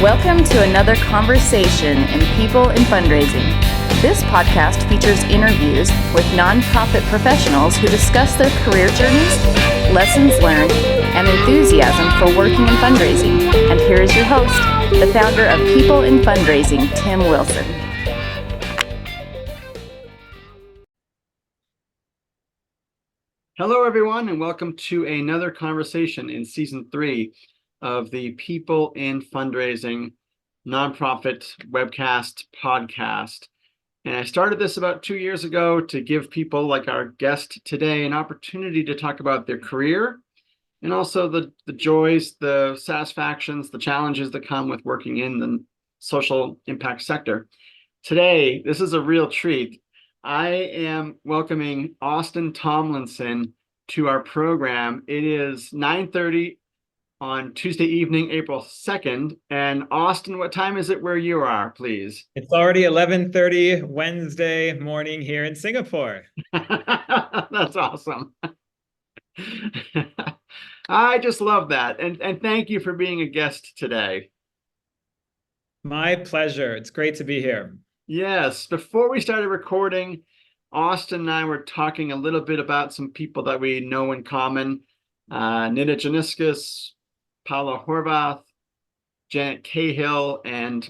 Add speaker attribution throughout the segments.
Speaker 1: Welcome to another conversation in People in Fundraising. This podcast features interviews with nonprofit professionals who discuss their career journeys, lessons learned, and enthusiasm for working in fundraising. And here is your host, the founder of People in Fundraising, Tim Wilson.
Speaker 2: Hello, everyone, and welcome to another conversation in Season 3 of the People in Fundraising nonprofit webcast podcast. And I started this about 2 years ago to give people like our guest today an opportunity to talk about their career and also the joys, the satisfactions, the challenges that come with working in the social impact sector. Today, this is a real treat. I am welcoming Austin Tomlinson to our program. It is 9:30 on Tuesday evening, April 2nd. And Austin, what time is it where you are, please?
Speaker 3: It's already 11:30 Wednesday morning here in Singapore.
Speaker 2: That's awesome. I just love that. And thank you for being a guest today.
Speaker 3: My pleasure. It's great to be here.
Speaker 2: Yes. Before we started recording, Austin and I were talking a little bit about some people that we know in common. Nida Januskis, Paola Horvath, Janet Cahill, and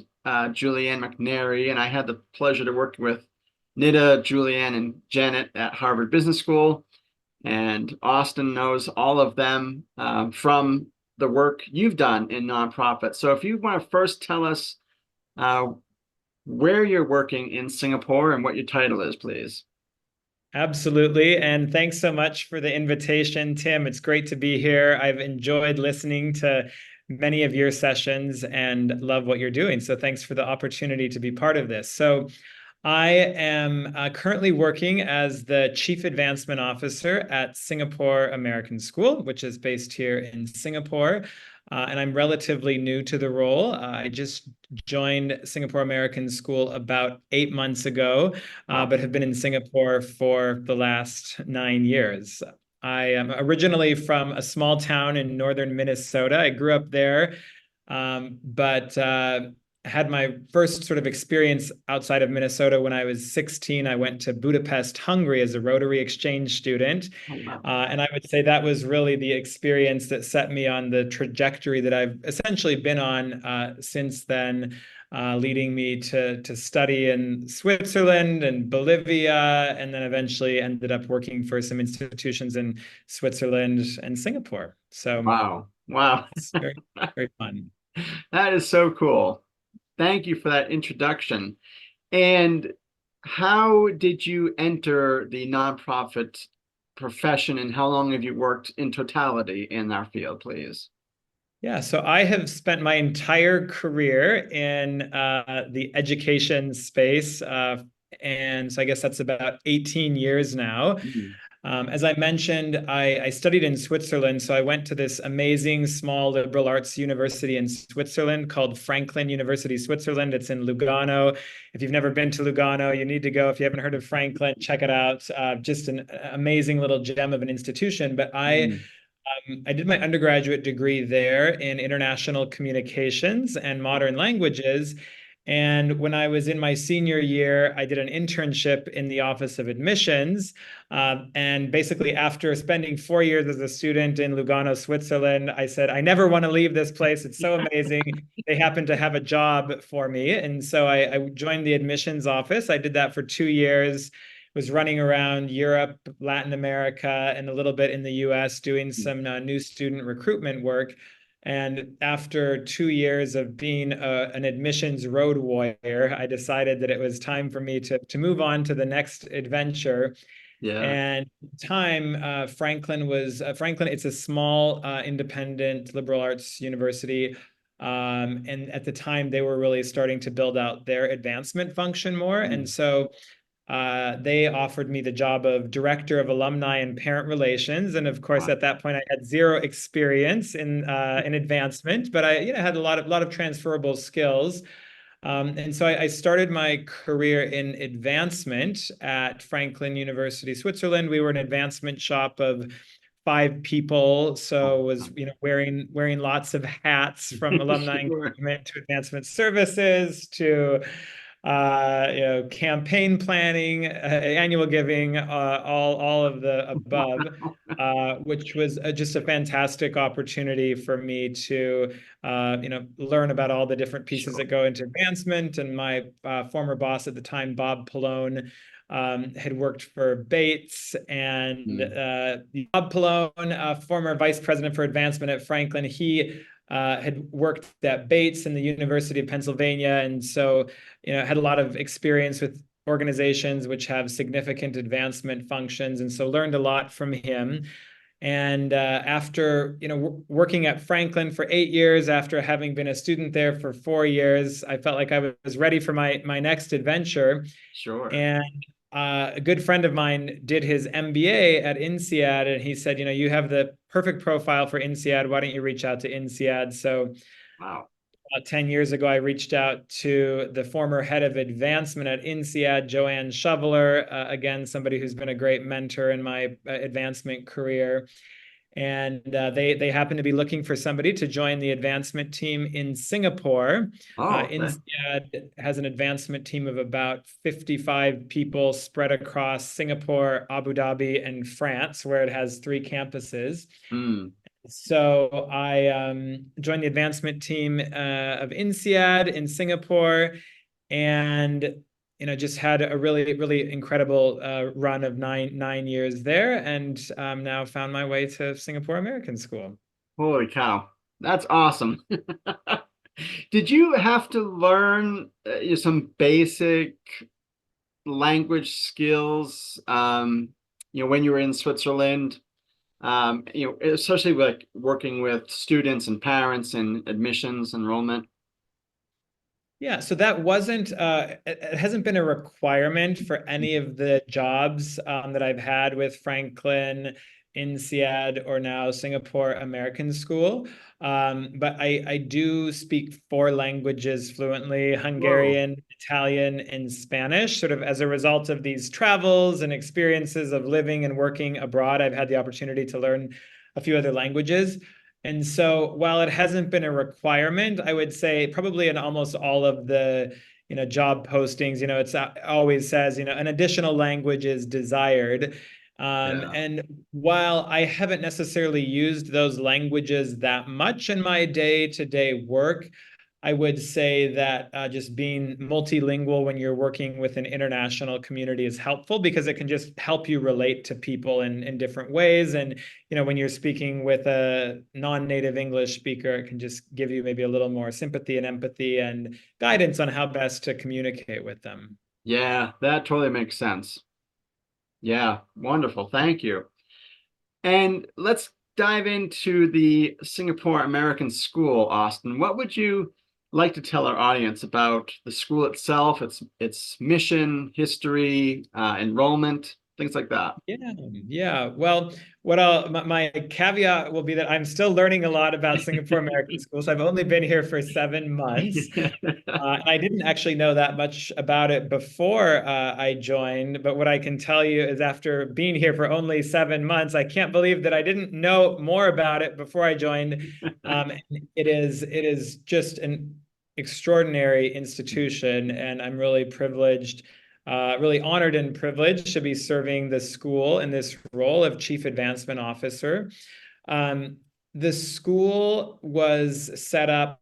Speaker 2: Joanne McNary. And I had the pleasure to work with Nida, Joanne, and Janet at Harvard Business School. And Austin knows all of them from the work you've done in nonprofits. So if you want to first tell us where you're working in Singapore and what your title is, please.
Speaker 3: Absolutely. And thanks so much for the invitation, Tim. It's great to be here. I've enjoyed listening to many of your sessions and love what you're doing. So thanks for the opportunity to be part of this. So I am currently working as the Chief Advancement Officer at Singapore American School, which is based here in Singapore. And I'm relatively new to the role. I just joined Singapore American School about 8 months ago, but have been in Singapore for the last 9 years. I am originally from a small town in northern Minnesota. I grew up there, but had my first sort of experience outside of Minnesota when I was 16. I went to Budapest, Hungary as a Rotary Exchange Student.
Speaker 2: Oh, wow.
Speaker 3: And I would say that was really the experience that set me on the trajectory that I've essentially been on since then, leading me to study in Switzerland and Bolivia, and then eventually ended up working for some institutions in Switzerland and Singapore. So
Speaker 2: Wow.
Speaker 3: It's very, very fun.
Speaker 2: That is so cool. Thank you for that introduction. And how did you enter the nonprofit profession, and how long have you worked in totality in our field, please?
Speaker 3: Yeah, so I have spent my entire career in the education space. And so I guess that's about 18 years now.
Speaker 2: Mm-hmm.
Speaker 3: As I mentioned, I studied in Switzerland. So I went to this amazing small liberal arts university in Switzerland called Franklin University, Switzerland. It's in Lugano. If you've never been to Lugano, you need to go. If you haven't heard of Franklin, check it out. Just an amazing little gem of an institution. But I did my undergraduate degree there in international communications and modern languages. And when I was in my senior year, I did an internship in the Office of Admissions. And basically, after spending 4 years as a student in Lugano, Switzerland, I said, I never want to leave this place. It's so amazing. They happen to have a job for me. And so I joined the admissions office. I did that for 2 years. Was running around Europe, Latin America, and a little bit in the US, doing some new student recruitment work. And after 2 years of being an admissions road warrior, I decided that it was time for me to move on to the next adventure.
Speaker 2: Yeah.
Speaker 3: And at the time, Franklin was it's a small independent liberal arts university. And at the time, they were really starting to build out their advancement function more. And so they offered me the job of director of alumni and parent relations, and of course, at that point, I had zero experience in advancement, but I had a lot of transferable skills. And so I started my career in advancement at Franklin University, Switzerland. We were an advancement shop of 5 people, so was wearing lots of hats, from alumni
Speaker 2: Sure.
Speaker 3: engagement to advancement services to campaign planning, annual giving, all of the above, which was just a fantastic opportunity for me to learn about all the different pieces
Speaker 2: Sure.
Speaker 3: that go into advancement. And my former boss at the time, Bob Pallone, had worked for Bates, and Bob Pallone, former vice president for advancement at Franklin, he had worked at Bates and the University of Pennsylvania, and so had a lot of experience with organizations which have significant advancement functions, and so learned a lot from him. And after working at Franklin for 8 years, after having been a student there for 4 years, I felt like I was ready for my next adventure.
Speaker 2: Sure.
Speaker 3: And a good friend of mine did his MBA at INSEAD, and he said, you have the perfect profile for INSEAD. Why don't you reach out to INSEAD? So
Speaker 2: Wow.
Speaker 3: 10 years ago, I reached out to the former head of advancement at INSEAD, Joanne Shoveller, again, somebody who's been a great mentor in my advancement career. And they happen to be looking for somebody to join the advancement team in Singapore.
Speaker 2: Okay.
Speaker 3: INSEAD has an advancement team of about 55 people spread across Singapore, Abu Dhabi, and France, where it has 3 campuses. So I joined the advancement team of INSEAD in Singapore, and just had a really, really incredible run of nine years there, and now found my way to Singapore American School.
Speaker 2: Holy cow. That's awesome. Did you have to learn some basic language skills, when you were in Switzerland? Especially like working with students and parents and admissions, enrollment.
Speaker 3: Yeah, so that wasn't, it hasn't been a requirement for any of the jobs that I've had with Franklin, INSEAD, or now Singapore American School. But I do speak 4 languages fluently: Hungarian,
Speaker 2: Whoa.
Speaker 3: Italian, and Spanish. Sort of as a result of these travels and experiences of living and working abroad, I've had the opportunity to learn a few other languages. And so while it hasn't been a requirement, I would say probably in almost all of the job postings, it's always says, an additional language is desired. And while I haven't necessarily used those languages that much in my day-to-day work, I would say that just being multilingual when you're working with an international community is helpful, because it can just help you relate to people in different ways. And, when you're speaking with a non-native English speaker, it can just give you maybe a little more sympathy and empathy and guidance on how best to communicate with them.
Speaker 2: Yeah, that totally makes sense. Yeah, wonderful. Thank you. And let's dive into the Singapore American School, Austin. What would you like to tell our audience about the school itself, its mission, history, enrollment, things like that?
Speaker 3: Yeah. Well, my caveat will be that I'm still learning a lot about Singapore American Schools. I've only been here for 7 months. And I didn't actually know that much about it before I joined. But what I can tell you is, after being here for only 7 months, I can't believe that I didn't know more about it before I joined. It is just an extraordinary institution, and I'm really privileged, really honored and privileged to be serving the school in this role of Chief Advancement Officer. The school was set up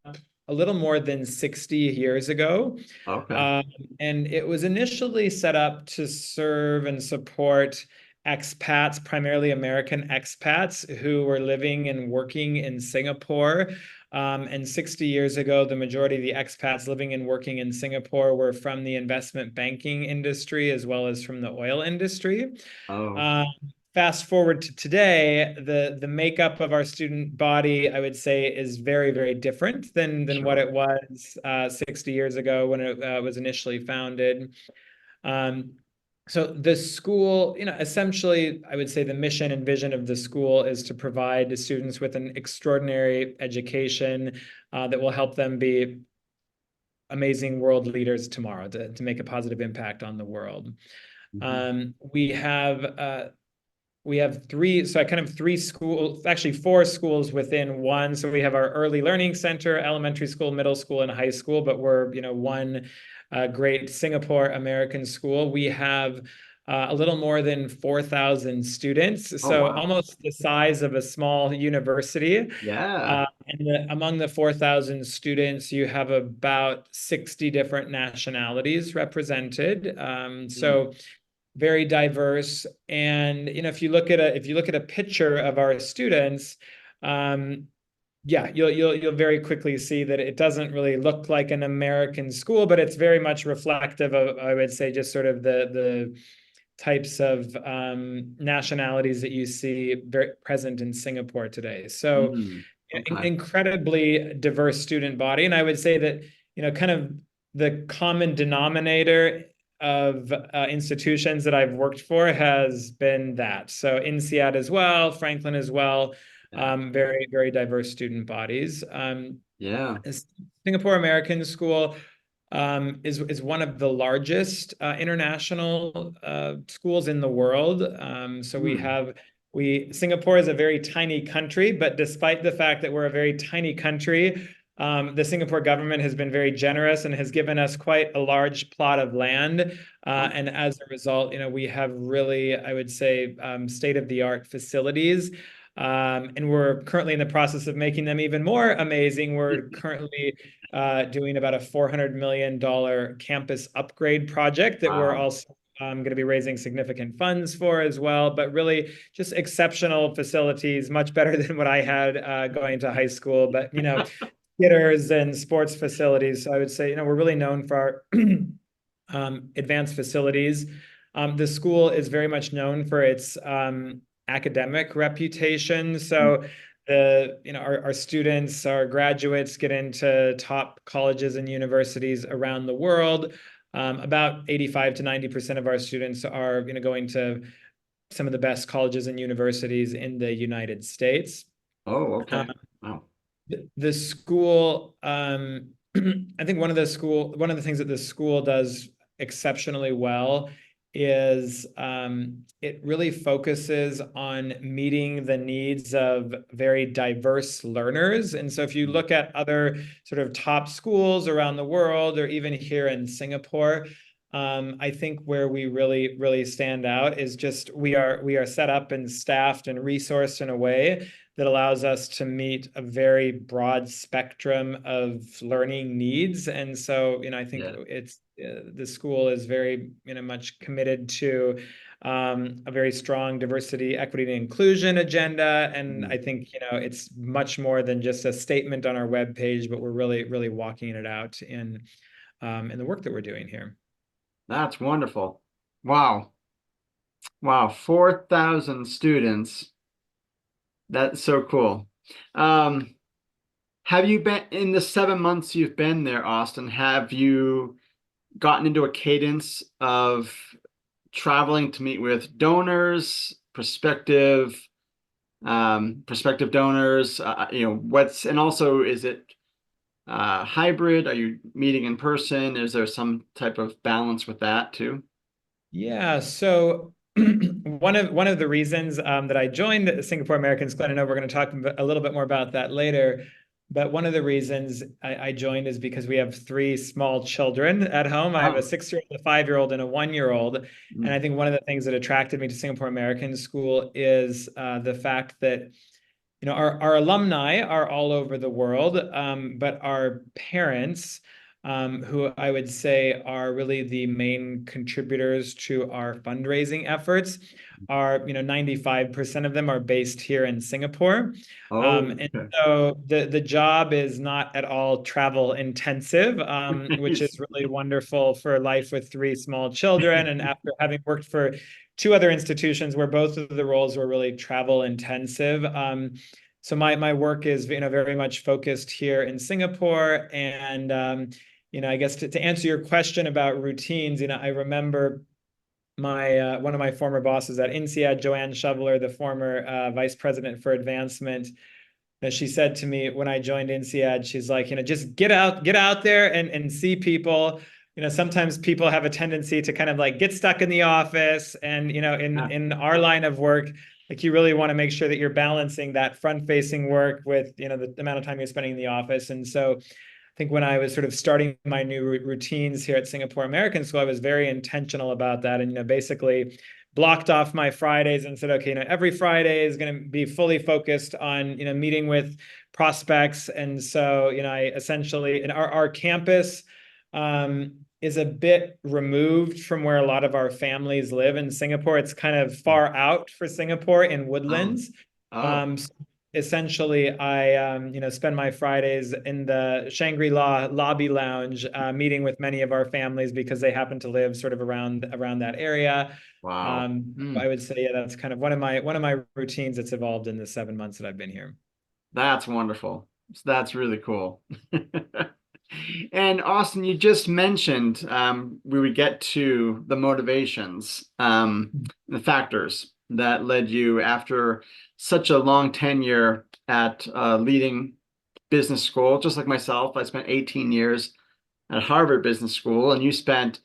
Speaker 3: a little more than 60 years ago.
Speaker 2: Okay.
Speaker 3: And it was initially set up to serve and support expats, primarily American expats, who were living and working in Singapore. And 60 years ago, the majority of the expats living and working in Singapore were from the investment banking industry, as well as from the oil industry.
Speaker 2: Oh.
Speaker 3: Fast forward to today, the makeup of our student body, I would say, is very, very different than
Speaker 2: Sure.
Speaker 3: what it was 60 years ago when it was initially founded. So the school, essentially, I would say the mission and vision of the school is to provide the students with an extraordinary education that will help them be amazing world leaders tomorrow, to make a positive impact on the world. We have we have three, so I kind of three schools, actually four schools within one. So we have our early learning center, elementary school, middle school, and high school, but we're, one great Singapore American school. We have a little more than 4,000 students,
Speaker 2: Oh,
Speaker 3: so
Speaker 2: wow.
Speaker 3: almost the size of a small university.
Speaker 2: Yeah.
Speaker 3: And among the 4,000 students, you have about 60 different nationalities represented. So very diverse. And if you look at a picture of our students, yeah, you'll very quickly see that it doesn't really look like an American school, but it's very much reflective of, I would say, just sort of the types of nationalities that you see very present in Singapore today. So
Speaker 2: Okay.
Speaker 3: incredibly diverse student body. And I would say that, kind of the common denominator of institutions that I've worked for has been that. So INSEAD as well, Franklin as well, very, very diverse student bodies.
Speaker 2: Yeah.
Speaker 3: Singapore American School is one of the largest international schools in the world. So Singapore is a very tiny country, but despite the fact that we're a very tiny country, the Singapore government has been very generous and has given us quite a large plot of land. And as a result, we have really, I would say, state-of-the-art facilities. And we're currently in the process of making them even more amazing. We're currently doing about a $400 million campus upgrade project that we're also going to be raising significant funds for as well. But really just exceptional facilities, much better than what I had going to high school. But, theaters and sports facilities. So I would say, we're really known for our advanced facilities. The school is very much known for its academic reputation. So our students, our graduates get into top colleges and universities around the world. About 85 to 90% of our students are going to some of the best colleges and universities in the United States.
Speaker 2: Oh, okay. Wow.
Speaker 3: The school, I think one of the things that the school does exceptionally well is it really focuses on meeting the needs of very diverse learners. And so if you look at other sort of top schools around the world, or even here in Singapore, I think where we really, really stand out is just we are set up and staffed and resourced in a way that allows us to meet a very broad spectrum of learning needs. And so, I think it's the school is very, much committed to a very strong diversity, equity, and inclusion agenda. And I think, it's much more than just a statement on our webpage, but we're really, really walking it out in the work that we're doing here.
Speaker 2: That's wonderful. Wow. 4,000 students. That's so cool. Have you been in the 7 months you've been there, Austin? Have you gotten into a cadence of traveling to meet with donors, prospective donors? And also, is it hybrid? Are you meeting in person? Is there some type of balance with that too?
Speaker 3: Yeah. So one of the reasons that I joined Singapore American School, I know we're going to talk a little bit more about that later, but one of the reasons I joined is because we have three small children at home. I have a 6-year-old, a 5-year-old, and a 1-year-old. And I think one of the things that attracted me to Singapore American School is the fact that our alumni are all over the world, but our parents, who I would say are really the main contributors to our fundraising efforts, are 95% of them are based here in Singapore. And so the job is not at all travel intensive, which is really wonderful for life with three small children. And after having worked for two other institutions where both of the roles were really travel intensive, so my work is very much focused here in Singapore. And I guess to answer your question about routines, I remember one of my former bosses at INSEAD, Joanne Shoveller, the former vice president for advancement. She said to me when I joined INSEAD, she's like, just get out there and see people. sometimes people have a tendency to kind of like get stuck in the office, and in our line of work, like you really want to make sure that you're balancing that front-facing work with the amount of time you're spending in the office. And so I think when I was sort of starting my new routines here at Singapore American School, I was very intentional about that, and basically blocked off my Fridays and said, okay, every Friday is going to be fully focused on meeting with prospects. And so I essentially, and our campus is a bit removed from where a lot of our families live in Singapore. It's kind of far out for Singapore in Woodlands. So essentially, I spend my Fridays in the Shangri-La lobby lounge, meeting with many of our families because they happen to live sort of around that area.
Speaker 2: Wow.
Speaker 3: I would say, that's kind of one of my routines that's evolved in the 7 months that I've been here.
Speaker 2: That's wonderful. That's really cool. And Austin, you just mentioned we would get to the motivations, the factors that led you, after such a long tenure at leading business school, just like myself. I spent 18 years at Harvard Business School, and you spent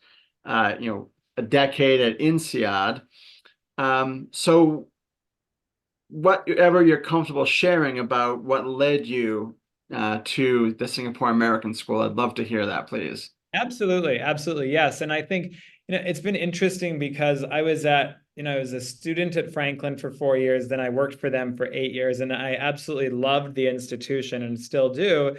Speaker 2: a decade at INSEAD. So whatever you're comfortable sharing about what led you to the Singapore American School, I'd love to hear that, please.
Speaker 3: Absolutely. Absolutely. Yes. And I think, it's been interesting because I was a student at Franklin for 4 years. Then I worked for them for 8 years, and I absolutely loved the institution and still do.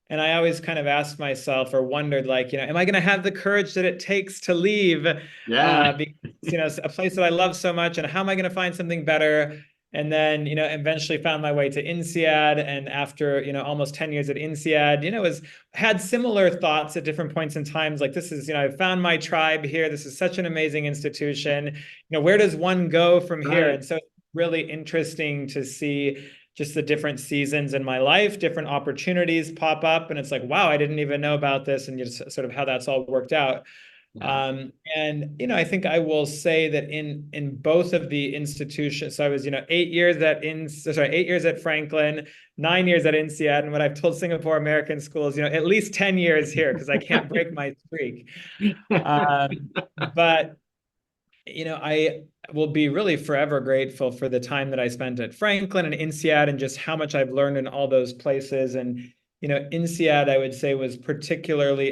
Speaker 3: And I always kind of asked myself, or wondered, like, am I going to have the courage that it takes to leave? Because, a place that I love so much, and how am I going to find something better? And then, eventually found my way to INSEAD. And after, almost 10 years at INSEAD, had similar thoughts at different points in times. Like, this is, I found my tribe here. This is such an amazing institution. Where does one go from here? And so it's really interesting to see just the different seasons in my life, different opportunities pop up. And it's like, wow, I didn't even know about this, and just sort of how that's all worked out. And I think I will say that in both of the institutions, so I was 8 years at Franklin, 9 years at INSEAD, and what I've told Singapore American Schools, at least 10 years here, because I can't break my streak. But I will be really forever grateful for the time that I spent at Franklin and INSEAD, and just how much I've learned in all those places. And INSEAD, I would say, was a particularly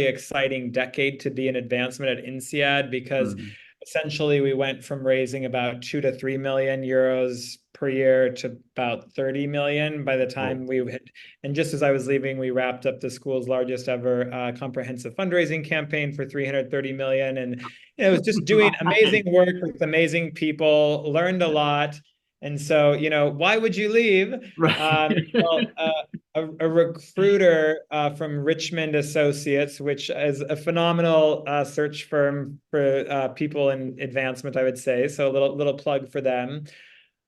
Speaker 3: exciting decade to be in advancement at INSEAD, because essentially we went from raising about 2 to 3 million euros per year to about 30 million by the time we hit. And just as I was leaving, we wrapped up the school's largest ever comprehensive fundraising campaign for 330 million. And it was just doing amazing work with amazing people, learned a lot. And so, why would you leave? A recruiter from Richmond Associates, which is a phenomenal search firm for people in advancement, I would say. So a little plug for them.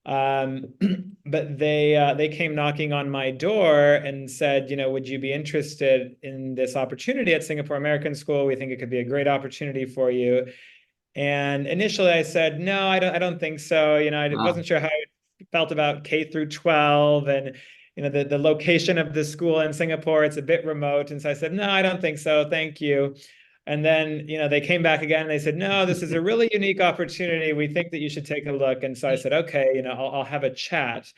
Speaker 3: But they came knocking on my door and said, would you be interested in this opportunity at Singapore American School? We think it could be a great opportunity for you. And initially I said, no, I don't think so. I wasn't sure how I felt about K through 12, and the location of the school in Singapore, it's a bit remote. And so I said, no, I don't think so. Thank you. And then, they came back again and they said, no, this is a really unique opportunity. We think that you should take a look. And so I said, okay, I'll have a chat.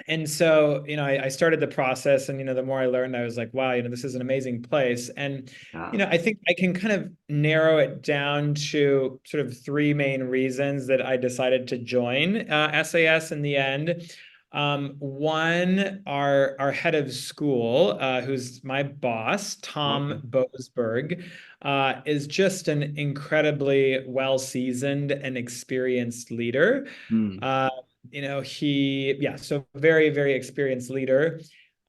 Speaker 3: And so, I started the process, and, the more I learned, I was like, wow, this is an amazing place. And, I think I can kind of narrow it down to sort of 3 main reasons that I decided to join SAS in the end. One, our head of school, who's my boss, Tom Boasberg, is just an incredibly well-seasoned and experienced leader. So very, very experienced leader.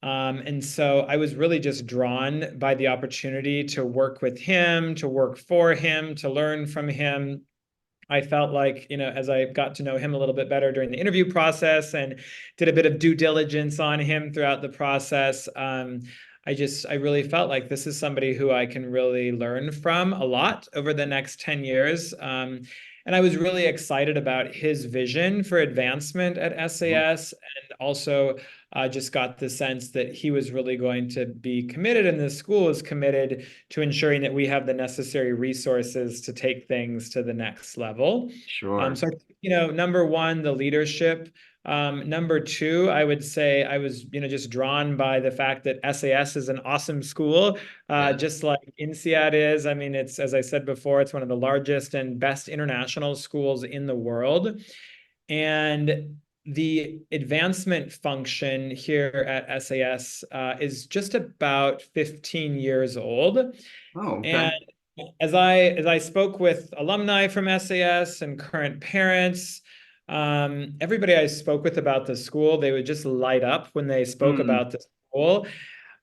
Speaker 3: And so I was really just drawn by the opportunity to work with him, to work for him, to learn from him. I felt like, as I got to know him a little bit better during the interview process and did a bit of due diligence on him throughout the process, I really felt like this is somebody who I can really learn from a lot over the next 10 years. And I was really excited about his vision for advancement at SAS, and also just got the sense that he was really going to be committed, and the school is committed to ensuring that we have the necessary resources to take things to the next level.
Speaker 2: Sure.
Speaker 3: So, number one, the leadership. Number two, I would say I was, just drawn by the fact that SAS is an awesome school, just like INSEAD is. I mean, it's, as I said before, it's one of the largest and best international schools in the world. And the advancement function here at SAS is just about 15 years old.
Speaker 2: Oh, okay.
Speaker 3: And as I spoke with alumni from SAS and current parents, everybody I spoke with about the school, they would just light up when they spoke about the school.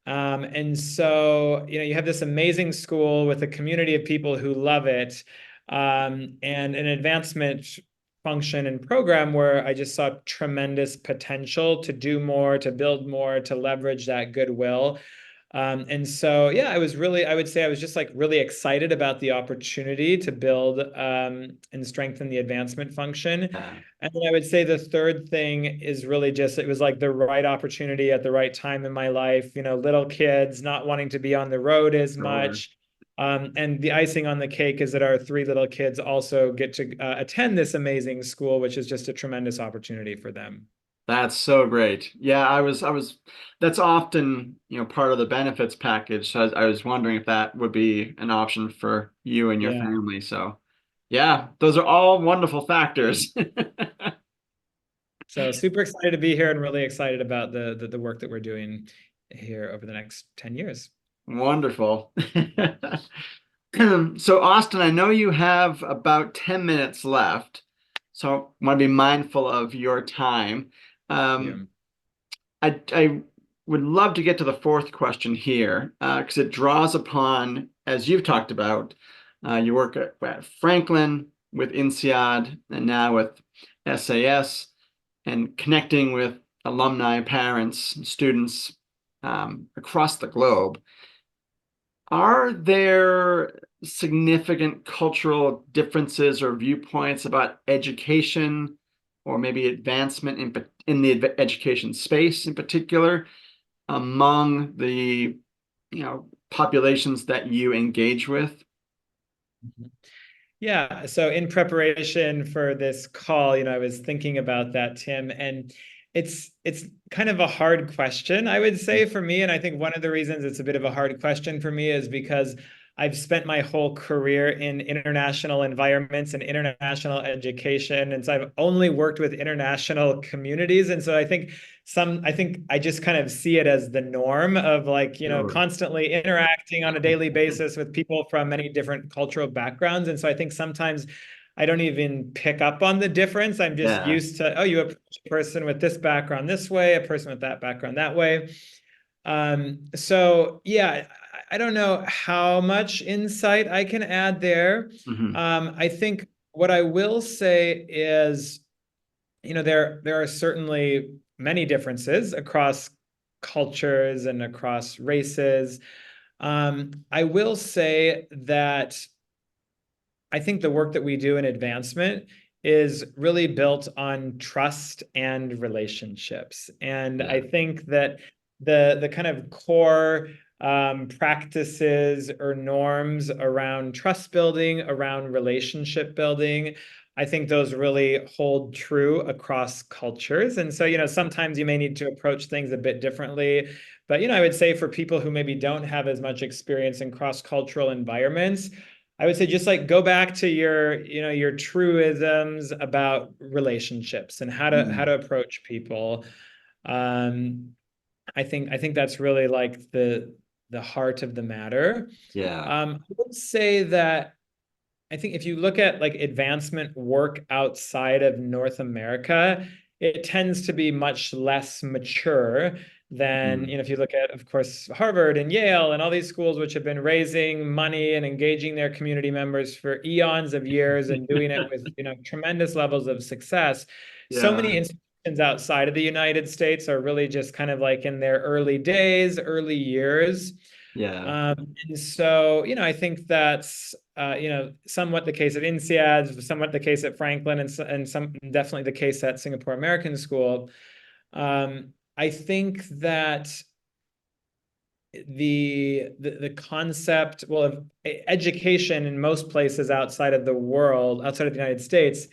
Speaker 3: And so, you have this amazing school with a community of people who love it, and an advancement function and program where I just saw tremendous potential to do more, to build more, to leverage that goodwill. And so, yeah, I would say I was just like really excited about the opportunity to build and strengthen the advancement function. And then I would say the third thing is really just, it was like the right opportunity at the right time in my life, little kids, not wanting to be on the road as much. And the icing on the cake is that our 3 little kids also get to attend this amazing school, which is just a tremendous opportunity for them.
Speaker 2: That's so great. Yeah, I was, that's often, part of the benefits package. So I was wondering if that would be an option for you and your family. So yeah, those are all wonderful factors.
Speaker 3: So super excited to be here and really excited about the work that we're doing here over the next 10 years.
Speaker 2: Wonderful. So Austin, I know you have about 10 minutes left, so I want to be mindful of your time. I would love to get to the fourth question here, because it draws upon, as you've talked about, you work at Franklin with INSEAD and now with SAS, and connecting with alumni, parents, students across the globe. Are there significant cultural differences or viewpoints about education, or maybe advancement in the education space in particular, among the populations that you engage with?
Speaker 3: Yeah, so in preparation for this call, I was thinking about that, Tim, and it's kind of a hard question, I would say, for me. And I think one of the reasons it's a bit of a hard question for me is because I've spent my whole career in international environments and international education. And so I've only worked with international communities. And so I think I just kind of see it as the norm of constantly interacting on a daily basis with people from many different cultural backgrounds. And so I think sometimes I don't even pick up on the difference. I'm just used to, you approach a person with this background this way, a person with that background that way. So yeah, I don't know how much insight I can add there. I think what I will say is, there are certainly many differences across cultures and across races. I will say that I think the work that we do in advancement is really built on trust and relationships. And I think that the kind of core practices or norms around trust building, around relationship building, I think those really hold true across cultures. And so, sometimes you may need to approach things a bit differently. But, I would say for people who maybe don't have as much experience in cross-cultural environments, I would say just go back to your truisms about relationships and how to approach people. I think that's really the heart of the matter. I would say that I think if you look at advancement work outside of North America, it tends to be much less mature than, if you look at, of course, Harvard and Yale and all these schools which have been raising money and engaging their community members for eons of years and doing it with, tremendous levels of success. So many institutions outside of the United States are really just kind of in their early days, early years. And so, I think that's, somewhat the case at INSEAD, somewhat the case at Franklin, and some definitely the case at Singapore American School. I think that the concept, well, of education in most places outside of the world, outside of the United States,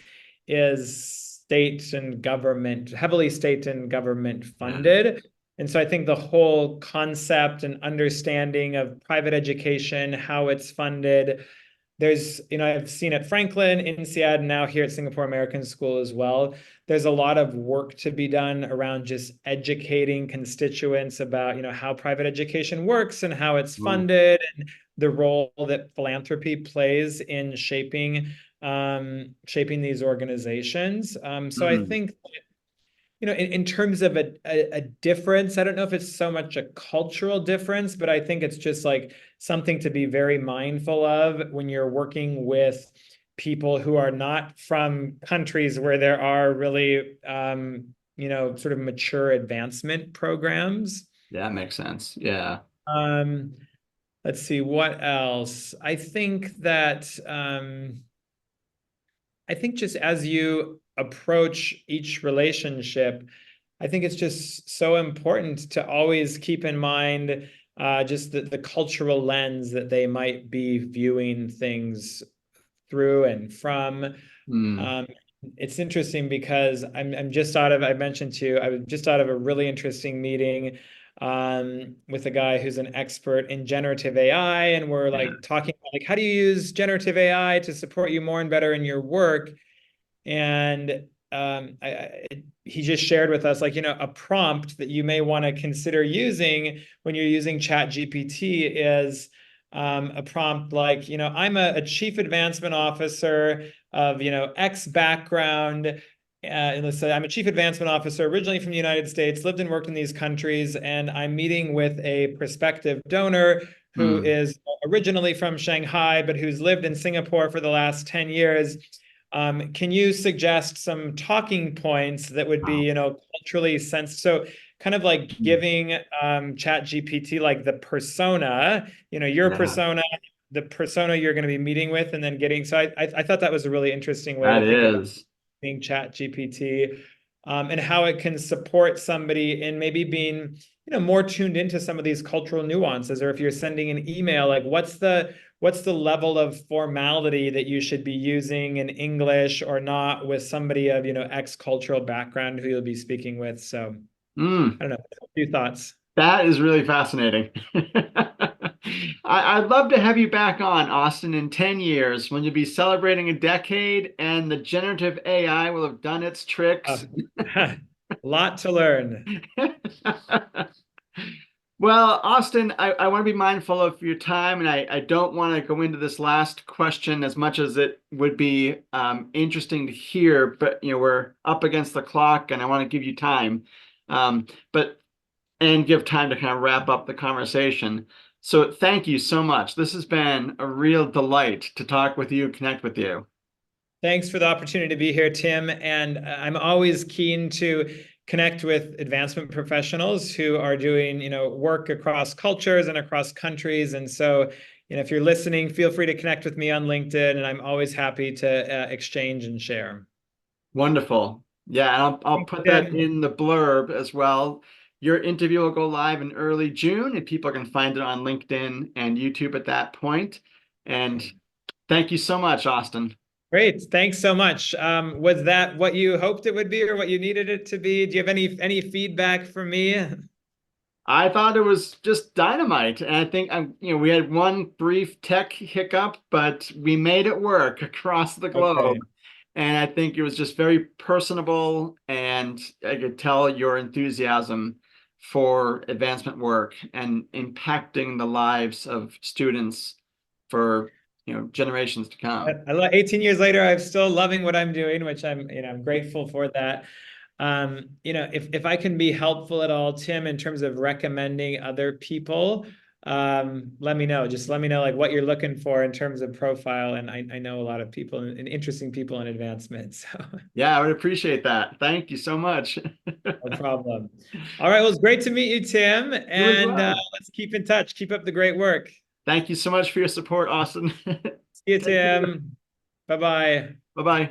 Speaker 3: is state and government, heavily state and government funded. And so I think the whole concept and understanding of private education, how it's funded, there's, I've seen at Franklin, INSEAD, and now here at Singapore American School as well. There's a lot of work to be done around just educating constituents about, how private education works and how it's funded and the role that philanthropy plays in shaping these organizations. So I think, in terms of a difference, I don't know if it's so much a cultural difference, but I think it's just like something to be very mindful of when you're working with people who are not from countries where there are really, sort of mature advancement programs.
Speaker 2: That makes sense. Yeah.
Speaker 3: Let's see, what else? I think that, just as you approach each relationship, I think it's just so important to always keep in mind just the cultural lens that they might be viewing things through and from. It's interesting because I'm just out of, I mentioned to you, I was just out of a really interesting meeting with a guy who's an expert in generative AI, and we're like talking about like, how do you use generative AI to support you more and better in your work? And he just shared with us, like, a prompt that you may want to consider using when you're using ChatGPT is a prompt like, I'm a chief advancement officer of, X background. And let's say I'm a chief advancement officer originally from the United States, lived and worked in these countries, and I'm meeting with a prospective donor who is originally from Shanghai, but who's lived in Singapore for the last 10 years. Can you suggest some talking points that would be, culturally sensitive? So kind of like giving ChatGPT like the persona, your persona, the persona you're going to be meeting with, and then getting. So I thought that was a really interesting way to think about being ChatGPT, and how it can support somebody in maybe being, more tuned into some of these cultural nuances. Or if you're sending an email, like what's the level of formality that you should be using in English or not with somebody of, X cultural background who you'll be speaking with. So I don't know, a few thoughts.
Speaker 2: That is really fascinating. I'd love to have you back on, Austin, in 10 years when you'll be celebrating a decade and the generative AI will have done its tricks.
Speaker 3: A lot to learn.
Speaker 2: Well, Austin, I want to be mindful of your time, and I don't want to go into this last question as much as it would be interesting to hear, but we're up against the clock and I want to give you time, and give time to kind of wrap up the conversation. So thank you so much. This has been a real delight to talk with you, connect with you.
Speaker 3: Thanks for the opportunity to be here, Tim. And I'm always keen to connect with advancement professionals who are doing, work across cultures and across countries. And so, if you're listening, feel free to connect with me on LinkedIn, and I'm always happy to exchange and share.
Speaker 2: Wonderful. Yeah, and I'll put that in the blurb as well. Your interview will go live in early June, and people can find it on LinkedIn and YouTube at that point. And thank you so much, Austin.
Speaker 3: Great. Thanks so much. Was that what you hoped it would be or what you needed it to be? Do you have any feedback for me?
Speaker 2: I thought it was just dynamite. And I think we had one brief tech hiccup, but we made it work across the globe. Okay. And I think it was just very personable, and I could tell your enthusiasm for advancement work and impacting the lives of students for generations to come.
Speaker 3: 18 years later, I'm still loving what I'm doing, which I'm grateful for that. If I can be helpful at all, Tim, in terms of recommending other people, let me know. Just let me know like what you're looking for in terms of profile. And I know a lot of people and interesting people in advancement. So
Speaker 2: yeah, I would appreciate that. Thank you so much.
Speaker 3: No problem. All right. Well, it's great to meet you, Tim. And let's keep in touch. Keep up the great work.
Speaker 2: Thank you so much for your support, Austin.
Speaker 3: See you, Tim. Bye-bye.
Speaker 2: Bye-bye.